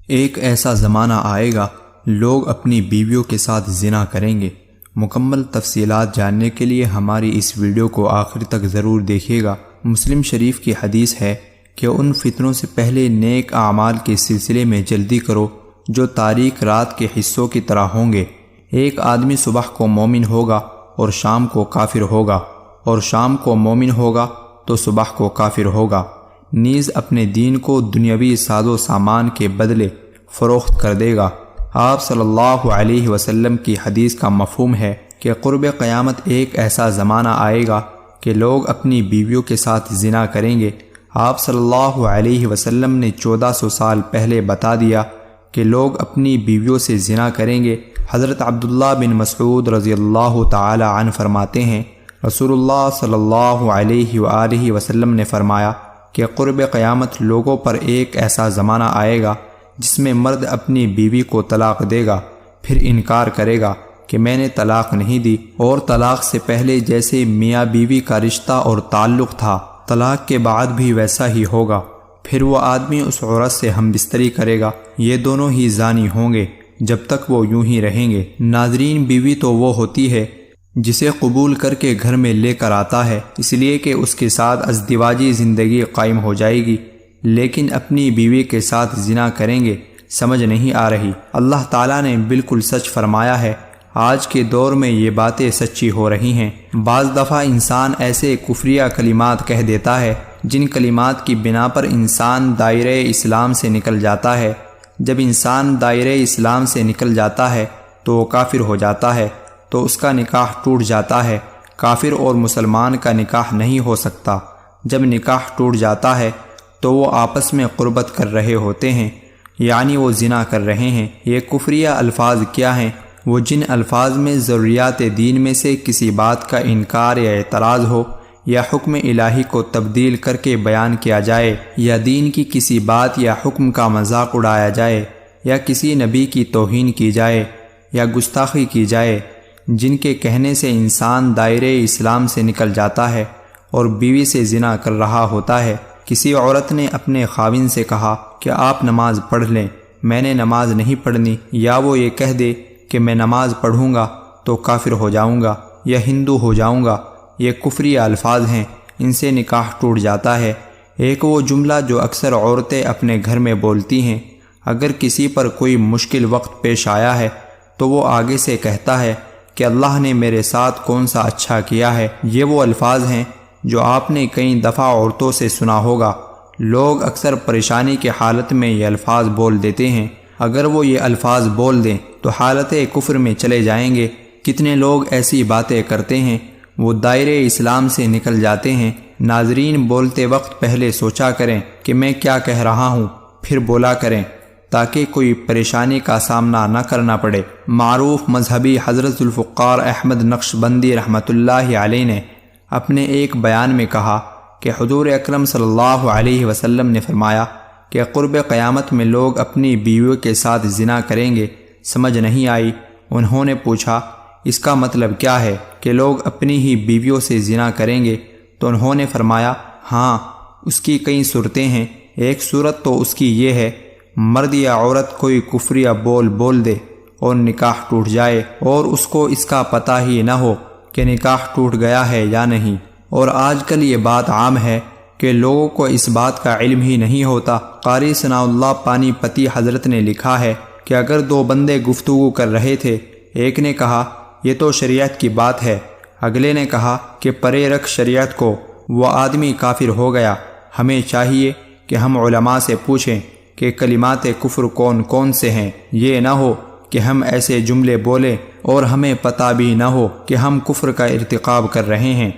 ایک ایسا زمانہ آئے گا لوگ اپنی بیویوں کے ساتھ زنا کریں گے۔ مکمل تفصیلات جاننے کے لیے ہماری اس ویڈیو کو آخر تک ضرور دیکھیے گا۔ مسلم شریف کی حدیث ہے کہ ان فتنوں سے پہلے نیک اعمال کے سلسلے میں جلدی کرو جو تاریک رات کے حصوں کی طرح ہوں گے۔ ایک آدمی صبح کو مومن ہوگا اور شام کو کافر ہوگا، اور شام کو مومن ہوگا تو صبح کو کافر ہوگا، نیز اپنے دین کو دنیاوی ساز و سامان کے بدلے فروخت کر دے گا۔ آپ صلی اللہ علیہ وسلم کی حدیث کا مفہوم ہے کہ قرب قیامت ایک ایسا زمانہ آئے گا کہ لوگ اپنی بیویوں کے ساتھ زنا کریں گے۔ آپ صلی اللہ علیہ وسلم نے 1400 سال پہلے بتا دیا کہ لوگ اپنی بیویوں سے زنا کریں گے۔ حضرت عبداللہ بن مسعود رضی اللہ تعالی عنہ فرماتے ہیں، رسول اللہ صلی اللہ علیہ وآلہ وسلم نے فرمایا کہ قرب قیامت لوگوں پر ایک ایسا زمانہ آئے گا جس میں مرد اپنی بیوی کو طلاق دے گا، پھر انکار کرے گا کہ میں نے طلاق نہیں دی، اور طلاق سے پہلے جیسے میاں بیوی کا رشتہ اور تعلق تھا طلاق کے بعد بھی ویسا ہی ہوگا، پھر وہ آدمی اس عورت سے ہم بستری کرے گا، یہ دونوں ہی زانی ہوں گے جب تک وہ یوں ہی رہیں گے۔ ناظرین، بیوی تو وہ ہوتی ہے جسے قبول کر کے گھر میں لے کر آتا ہے اس لیے کہ اس کے ساتھ ازدواجی زندگی قائم ہو جائے گی، لیکن اپنی بیوی کے ساتھ زنا کریں گے، سمجھ نہیں آ رہی۔ اللہ تعالیٰ نے بالکل سچ فرمایا ہے، آج کے دور میں یہ باتیں سچی ہو رہی ہیں۔ بعض دفعہ انسان ایسے کفریہ کلمات کہہ دیتا ہے جن کلمات کی بنا پر انسان دائرۂ اسلام سے نکل جاتا ہے۔ جب انسان دائرۂ اسلام سے نکل جاتا ہے تو وہ کافر ہو جاتا ہے، تو اس کا نکاح ٹوٹ جاتا ہے۔ کافر اور مسلمان کا نکاح نہیں ہو سکتا۔ جب نکاح ٹوٹ جاتا ہے تو وہ آپس میں قربت کر رہے ہوتے ہیں، یعنی وہ زنا کر رہے ہیں۔ یہ کفریہ الفاظ کیا ہیں؟ وہ جن الفاظ میں ضروریات دین میں سے کسی بات کا انکار یا اعتراض ہو، یا حکم الہی کو تبدیل کر کے بیان کیا جائے، یا دین کی کسی بات یا حکم کا مذاق اڑایا جائے، یا کسی نبی کی توہین کی جائے یا گستاخی کی جائے، جن کے کہنے سے انسان دائرۂ اسلام سے نکل جاتا ہے اور بیوی سے زنا کر رہا ہوتا ہے۔ کسی عورت نے اپنے خاوند سے کہا کہ آپ نماز پڑھ لیں، میں نے نماز نہیں پڑھنی، یا وہ یہ کہہ دے کہ میں نماز پڑھوں گا تو کافر ہو جاؤں گا یا ہندو ہو جاؤں گا، یہ کفری الفاظ ہیں، ان سے نکاح ٹوٹ جاتا ہے۔ ایک وہ جملہ جو اکثر عورتیں اپنے گھر میں بولتی ہیں، اگر کسی پر کوئی مشکل وقت پیش آیا ہے تو وہ آگے سے کہتا ہے کہ اللہ نے میرے ساتھ کون سا اچھا کیا ہے۔ یہ وہ الفاظ ہیں جو آپ نے کئی دفعہ عورتوں سے سنا ہوگا۔ لوگ اکثر پریشانی کی حالت میں یہ الفاظ بول دیتے ہیں، اگر وہ یہ الفاظ بول دیں تو حالت کفر میں چلے جائیں گے۔ کتنے لوگ ایسی باتیں کرتے ہیں، وہ دائرۂ اسلام سے نکل جاتے ہیں۔ ناظرین، بولتے وقت پہلے سوچا کریں کہ میں کیا کہہ رہا ہوں، پھر بولا کریں تاکہ کوئی پریشانی کا سامنا نہ کرنا پڑے۔ معروف مذہبی حضرت ذوالفقار احمد نقشبندی رحمۃ اللہ علیہ نے اپنے ایک بیان میں کہا کہ حضور اکرم صلی اللہ علیہ وسلم نے فرمایا کہ قرب قیامت میں لوگ اپنی بیویوں کے ساتھ زنا کریں گے۔ سمجھ نہیں آئی۔ انہوں نے پوچھا، اس کا مطلب کیا ہے کہ لوگ اپنی ہی بیویوں سے زنا کریں گے؟ تو انہوں نے فرمایا، ہاں، اس کی کئی صورتیں ہیں۔ ایک صورت تو اس کی یہ ہے، مرد یا عورت کوئی کفریہ بول دے اور نکاح ٹوٹ جائے اور اس کو اس کا پتہ ہی نہ ہو کہ نکاح ٹوٹ گیا ہے یا نہیں۔ اور آج کل یہ بات عام ہے کہ لوگوں کو اس بات کا علم ہی نہیں ہوتا۔ قاری ثناء اللہ پانی پتی حضرت نے لکھا ہے کہ اگر دو بندے گفتگو کر رہے تھے، ایک نے کہا یہ تو شریعت کی بات ہے، اگلے نے کہا کہ پرے رکھ شریعت کو، وہ آدمی کافر ہو گیا۔ ہمیں چاہیے کہ ہم علماء سے پوچھیں کہ کلمات کفر کون کون سے ہیں، یہ نہ ہو کہ ہم ایسے جملے بولیں اور ہمیں پتہ بھی نہ ہو کہ ہم کفر کا ارتکاب کر رہے ہیں۔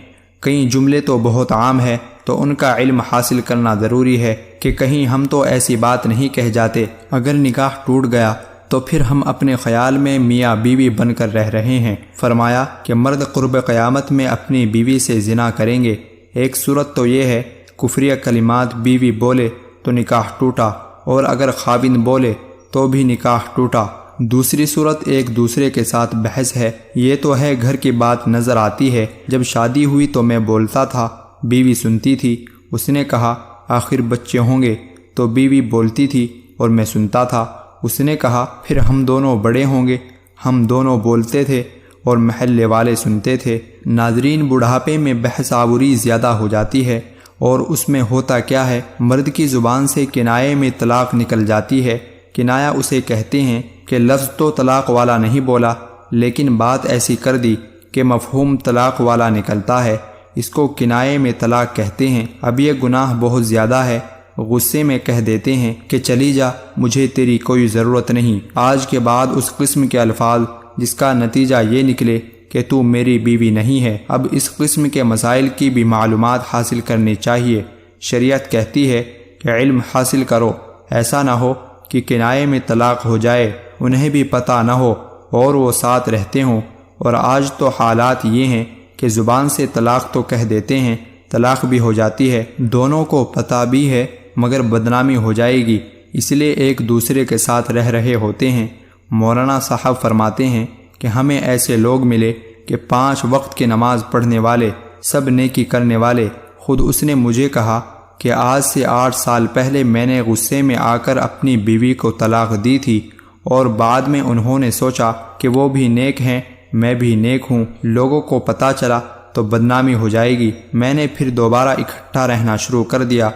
کئی جملے تو بہت عام ہیں، تو ان کا علم حاصل کرنا ضروری ہے کہ کہیں ہم تو ایسی بات نہیں کہہ جاتے۔ اگر نکاح ٹوٹ گیا تو پھر ہم اپنے خیال میں میاں بیوی بن کر رہ رہے ہیں۔ فرمایا کہ مرد قرب قیامت میں اپنی بیوی سے زنا کریں گے۔ ایک صورت تو یہ ہے، کفریہ کلمات بیوی بولے تو نکاح ٹوٹا، اور اگر خاوند بولے تو بھی نکاح ٹوٹا۔ دوسری صورت ایک دوسرے کے ساتھ بحث ہے۔ یہ تو ہے گھر کی بات نظر آتی ہے، جب شادی ہوئی تو میں بولتا تھا، بیوی سنتی تھی، اس نے کہا آخر بچے ہوں گے، تو بیوی بولتی تھی اور میں سنتا تھا۔ اس نے کہا پھر ہم دونوں بڑے ہوں گے۔ ہم دونوں بولتے تھے اور محلے والے سنتے تھے۔ ناظرین، بڑھاپے میں بحث آوری زیادہ ہو جاتی ہے، اور اس میں ہوتا کیا ہے، مرد کی زبان سے کنائے میں طلاق نکل جاتی ہے۔ کنایا اسے کہتے ہیں کہ لفظ تو طلاق والا نہیں بولا، لیکن بات ایسی کر دی کہ مفہوم طلاق والا نکلتا ہے، اس کو کنائے میں طلاق کہتے ہیں۔ اب یہ گناہ بہت زیادہ ہے، غصے میں کہہ دیتے ہیں کہ چلی جا، مجھے تیری کوئی ضرورت نہیں۔ آج کے بعد اس قسم کے الفاظ جس کا نتیجہ یہ نکلے کہ تو میری بیوی نہیں ہے۔ اب اس قسم کے مسائل کی بھی معلومات حاصل کرنی چاہیے۔ شریعت کہتی ہے کہ علم حاصل کرو، ایسا نہ ہو کہ کنائے میں طلاق ہو جائے، انہیں بھی پتہ نہ ہو اور وہ ساتھ رہتے ہوں۔ اور آج تو حالات یہ ہیں کہ زبان سے طلاق تو کہہ دیتے ہیں، طلاق بھی ہو جاتی ہے، دونوں کو پتہ بھی ہے مگر بدنامی ہو جائے گی، اس لیے ایک دوسرے کے ساتھ رہ رہے ہوتے ہیں۔ مولانا صاحب فرماتے ہیں کہ ہمیں ایسے لوگ ملے کہ 5 وقت کی نماز پڑھنے والے، سب نیکی کرنے والے۔ خود اس نے مجھے کہا کہ آج سے 8 سال پہلے میں نے غصے میں آ کر اپنی بیوی کو طلاق دی تھی، اور بعد میں انہوں نے سوچا کہ وہ بھی نیک ہیں، میں بھی نیک ہوں، لوگوں کو پتہ چلا تو بدنامی ہو جائے گی۔ میں نے پھر دوبارہ اکٹھا رہنا شروع کر دیا،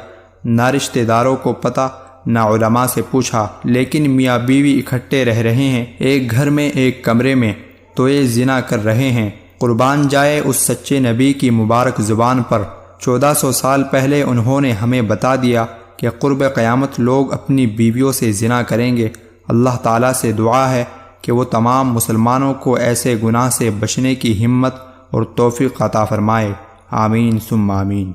نہ رشتہ داروں کو پتہ نہ علماء سے پوچھا، لیکن میاں بیوی اکٹھے رہ رہے ہیں، ایک گھر میں ایک کمرے میں، تو یہ زنا کر رہے ہیں۔ قربان جائے اس سچے نبی کی مبارک زبان پر۔ 1400 سال پہلے انہوں نے ہمیں بتا دیا کہ قرب قیامت لوگ اپنی بیویوں سے زنا کریں گے۔ اللہ تعالیٰ سے دعا ہے کہ وہ تمام مسلمانوں کو ایسے گناہ سے بچنے کی ہمت اور توفیق عطا فرمائے۔ آمین ثم آمین۔